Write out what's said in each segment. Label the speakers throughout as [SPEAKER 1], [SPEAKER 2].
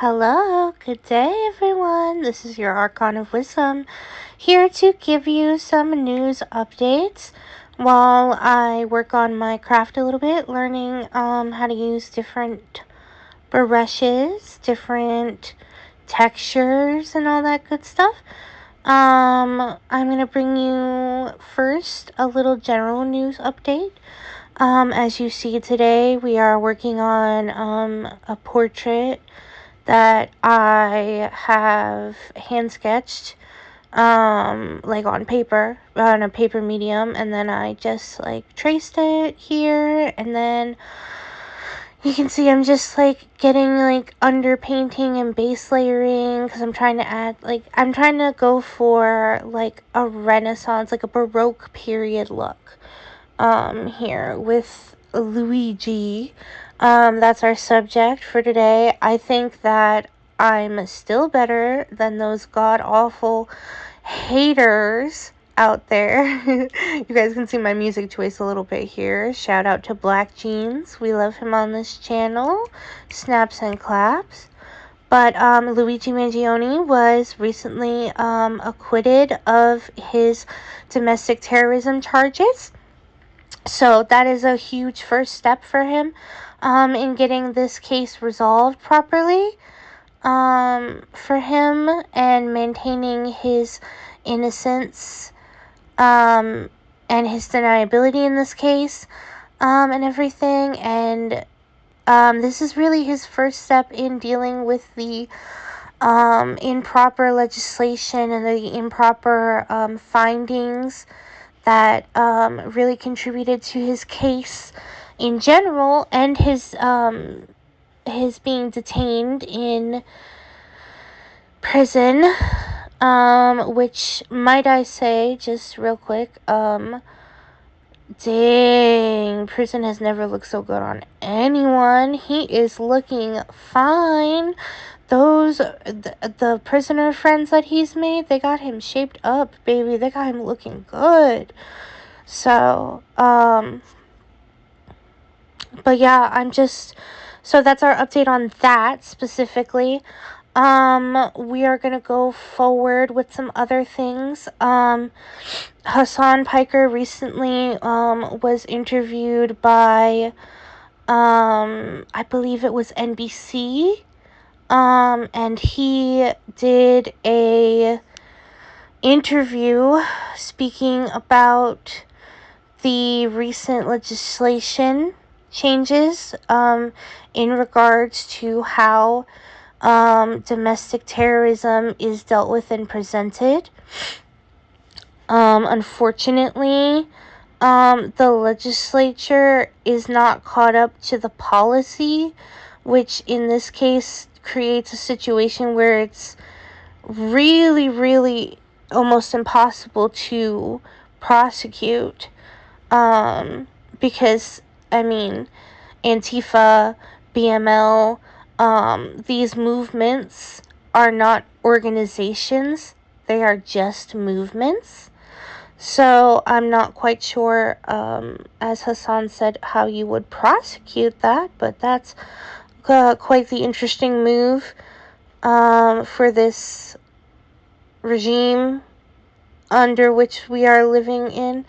[SPEAKER 1] Hello, good day everyone. This is your Archon of Wisdom, here to give you some news updates while I work on my craft a little bit, learning how to use different brushes, different textures, and all that good stuff. I'm going to bring you first a little general news update. As you see today, we are working on a portrait that I have hand sketched, like on paper, on a paper medium, and then I just like traced it here, and then you can see I'm just like getting like underpainting and base layering because I'm trying to add, like, I'm trying to go for like a Renaissance, like a Baroque period look, here with Luigi. That's our subject for today. I think that I'm still better than those god-awful haters out there. You guys can see my music choice a little bit here. Shout out to Black Jeans. We love him on this channel. Snaps and claps. But Luigi Mangione was recently acquitted of his domestic terrorism charges. So that is a huge first step for him in getting this case resolved properly for him and maintaining his innocence and his deniability in this case and everything. And this is really his first step in dealing with the improper legislation and the improper findings that really contributed to his case in general, and his being detained in prison, which, might I say, just real quick, dang, prison has never looked so good on anyone. He is looking fine. The prisoner friends that he's made, they got him shaped up, baby. They got him looking good. So, but yeah, so that's our update on that specifically. We are gonna go forward with some other things. Hasan Piker recently, was interviewed by, I believe it was NBC. And he did a interview speaking about the recent legislation changes, in regards to how, domestic terrorism is dealt with and presented. Unfortunately, the legislature is not caught up to the policy, which in this case creates a situation where it's really, really almost impossible to prosecute, because, I mean, Antifa, BML, these movements are not organizations, they are just movements. So I'm not quite sure, as Hasan said, how you would prosecute that, but that's quite the interesting move for this regime under which we are living in.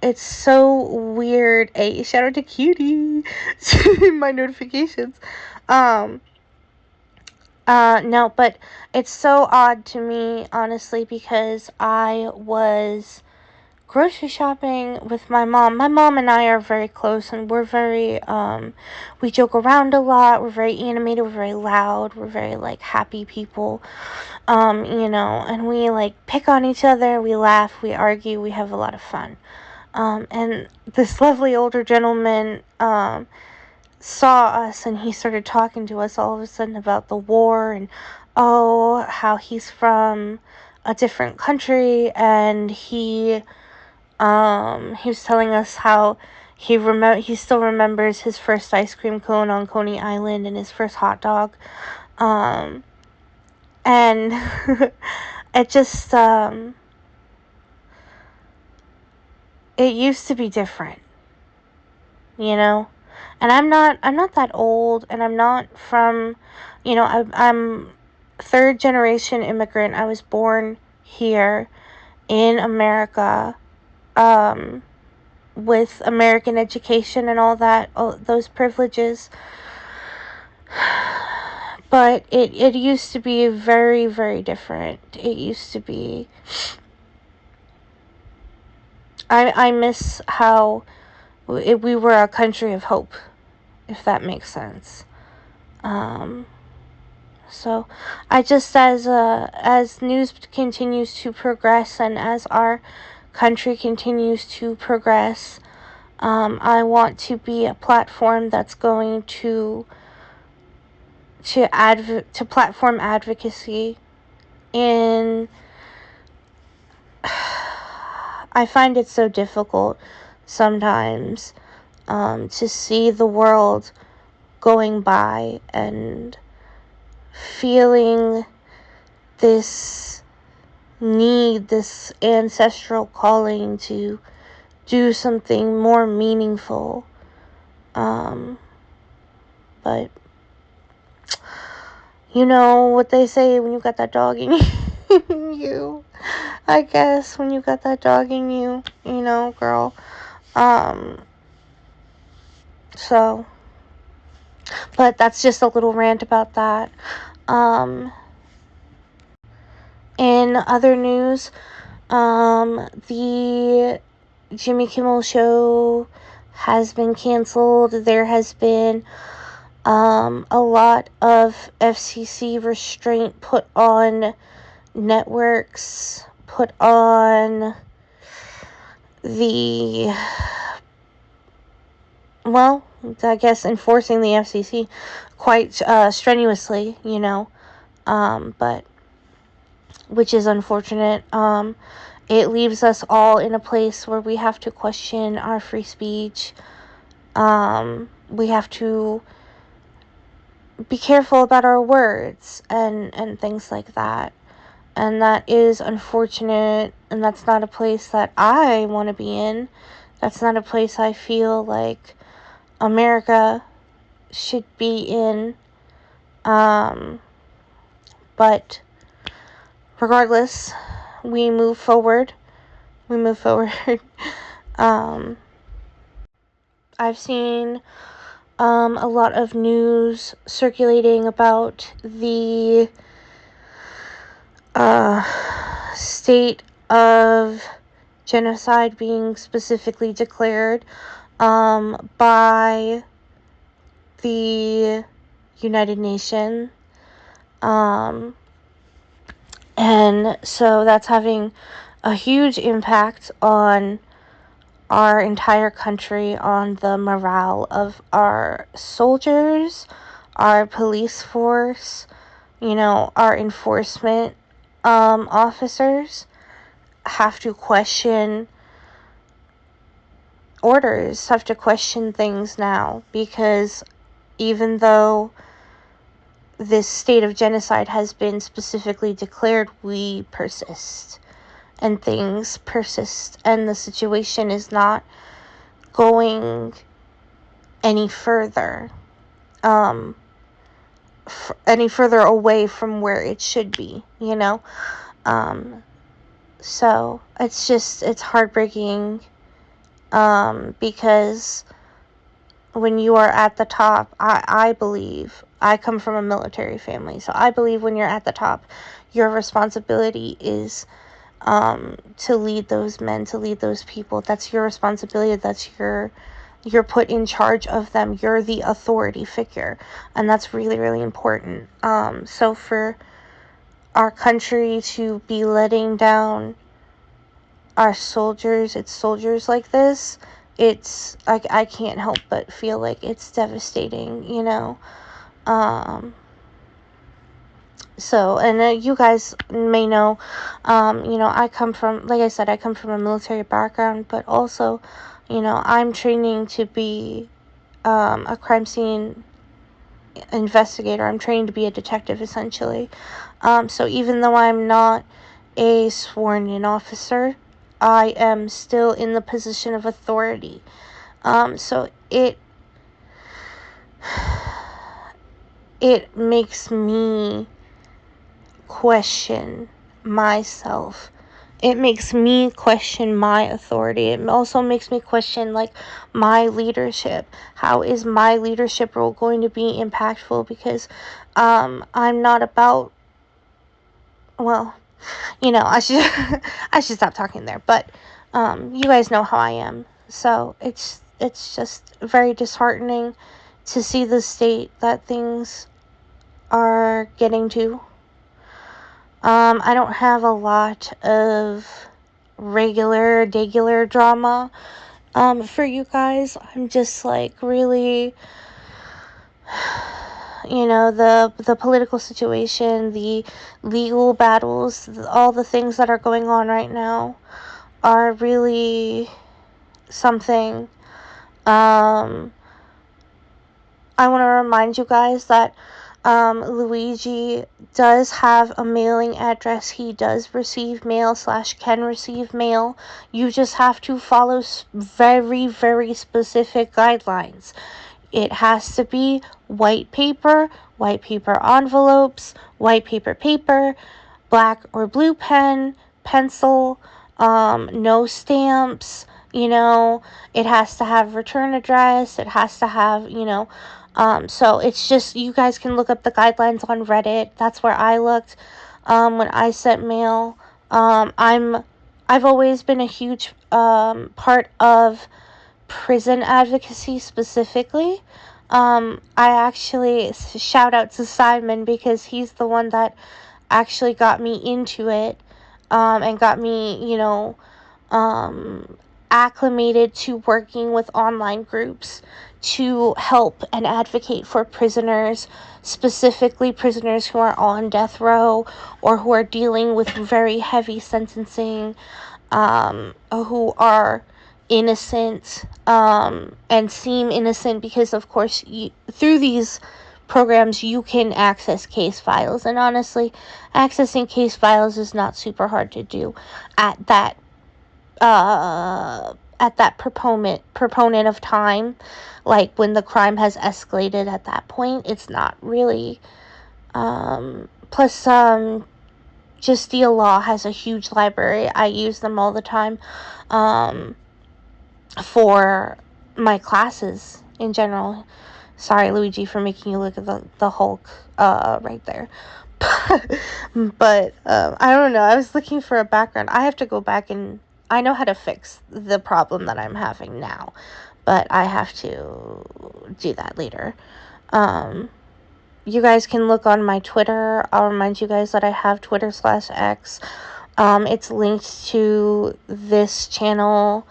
[SPEAKER 1] It's so weird. Hey, shout out to Cutie. My notifications. No, but it's so odd to me, honestly, because I was grocery shopping with my mom. My mom and I are very close, and we're very, we joke around a lot. We're very animated. We're very loud. We're very, like, happy people, and we, like, pick on each other. We laugh. We argue. We have a lot of fun. And this lovely older gentleman, saw us, and he started talking to us all of a sudden about the war, and how he's from a different country, and he was telling us how he still remembers his first ice cream cone on Coney Island and his first hot dog, and it just, it used to be different, And I'm not that old, and I'm not from, I'm third generation immigrant. I was born here in America, with American education and all that, all those privileges. But it used to be very, very different. It used to be, I miss how we were a country of hope, if that makes sense. So I just, as news continues to progress, and as our country continues to progress, I want to be a platform that's going to platform advocacy. And I find it so difficult sometimes, to see the world going by and feeling this need, this ancestral calling to do something more meaningful. But you know what they say, when you got that dog in you, I guess, when you got that dog in you, girl. So, but that's just a little rant about that. In other news, the Jimmy Kimmel show has been canceled. There has been a lot of FCC restraint put on networks, put on I guess enforcing the FCC quite strenuously, but which is unfortunate. It leaves us all in a place where we have to question our free speech. We have to be careful about our words and things like that. And that is unfortunate, and that's not a place that I want to be in. That's not a place I feel like America should be in. But regardless, we move forward. I've seen a lot of news circulating about the state of genocide being specifically declared by the United Nations. And so that's having a huge impact on our entire country, on the morale of our soldiers, our police force, our enforcement officers have to question orders, have to question things now, because even though this state of genocide has been specifically declared, we persist, and things persist, and the situation is not going any further, away from where it should be, so it's heartbreaking, because when you are at the top, I believe, I come from a military family, so I believe when you're at the top, your responsibility is to lead those men, to lead those people. That's your responsibility. That's you're put in charge of them. You're the authority figure, and that's really, really important. So for our country to be letting down our soldiers, its soldiers like this, it's I can't help but feel like it's devastating, So, and you guys may know, I come from, like I said, I come from a military background, but also, I'm training to be a crime scene investigator. I'm training to be a detective, essentially. So even though I'm not a sworn-in officer, I am still in the position of authority. So it makes me question myself. It makes me question my authority. It also makes me question, like, my leadership. How is my leadership role going to be impactful? Because I'm not about, well, I should I should stop talking there. But you guys know how I am. So it's just very disheartening to see the state that things are getting to. I don't have a lot of regular drama for you guys. I'm just like really, the political situation, the legal battles, all the things that are going on right now are really something. I want to remind you guys that Luigi does have a mailing address. He does receive mail / can receive mail. You just have to follow very, very specific guidelines. It has to be white paper envelopes, white paper, black or blue pencil, no stamps. It has to have return address. It has to have, so it's just, you guys can look up the guidelines on Reddit. That's where I looked when I sent mail. I've always been a huge part of prison advocacy specifically. I actually shout out to Simon because he's the one that actually got me into it, and got me, acclimated to working with online groups to help and advocate for prisoners, specifically prisoners who are on death row or who are dealing with very heavy sentencing, who are innocent, and seem innocent because, of course, through these programs you can access case files, and honestly, accessing case files is not super hard to do at that proponent of time. Like, when the crime has escalated at that point, it's not really. Plus, Justia Law has a huge library. I use them all the time for my classes in general. Sorry, Luigi, for making you look at the Hulk right there. But I don't know. I was looking for a background. I have to go back, and I know how to fix the problem that I'm having now, but I have to do that later. You guys can look on my Twitter. I'll remind you guys that I have Twitter /X. It's linked to this channel,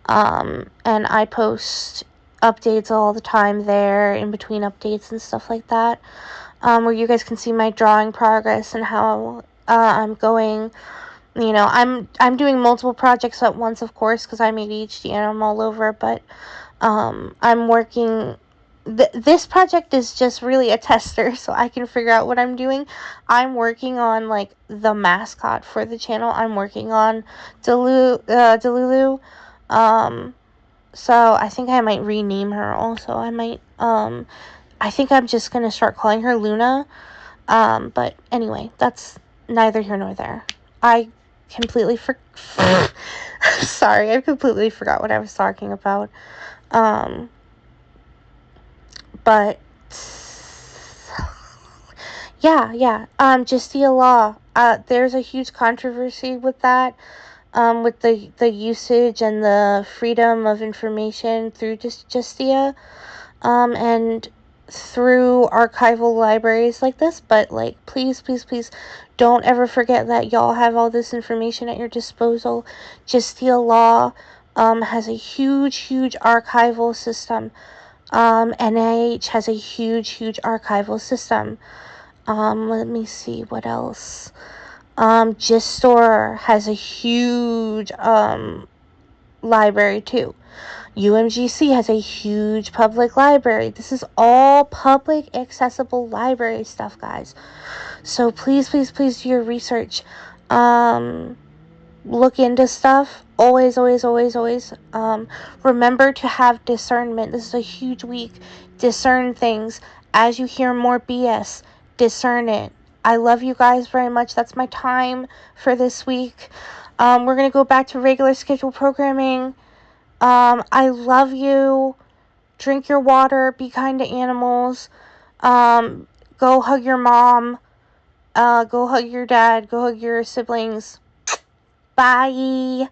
[SPEAKER 1] and I post updates all the time there, in between updates and stuff like that, where you guys can see my drawing progress and how I'm going. I'm doing multiple projects at once, of course, because I'm ADHD and I'm all over, but I'm working. This project is just really a tester, so I can figure out what I'm doing. I'm working on, like, the mascot for the channel. I'm working on Delulu. So I think I might rename her also. I think I'm just gonna start calling her Luna. But anyway, that's neither here nor there. I completely sorry, I completely forgot what I was talking about. But yeah. Justia Law. There's a huge controversy with that. With the usage and the freedom of information through Justia, and through archival libraries like this. But, like, please don't ever forget that y'all have all this information at your disposal. Justia Law has a huge archival system. NIH has a huge archival system. Let me see what else. Gistore has a huge library too. UMGC has a huge public library. This is all public accessible library stuff, guys. So please do your research. look into stuff. Always, always, always, always. Remember to have discernment. This is a huge week. Discern things. As you hear more BS, discern it. I love you guys very much. That's my time for this week. We're going to go back to regular schedule programming. I love you. Drink your water. Be kind to animals. Go hug your mom. Go hug your dad. Go hug your siblings. Bye.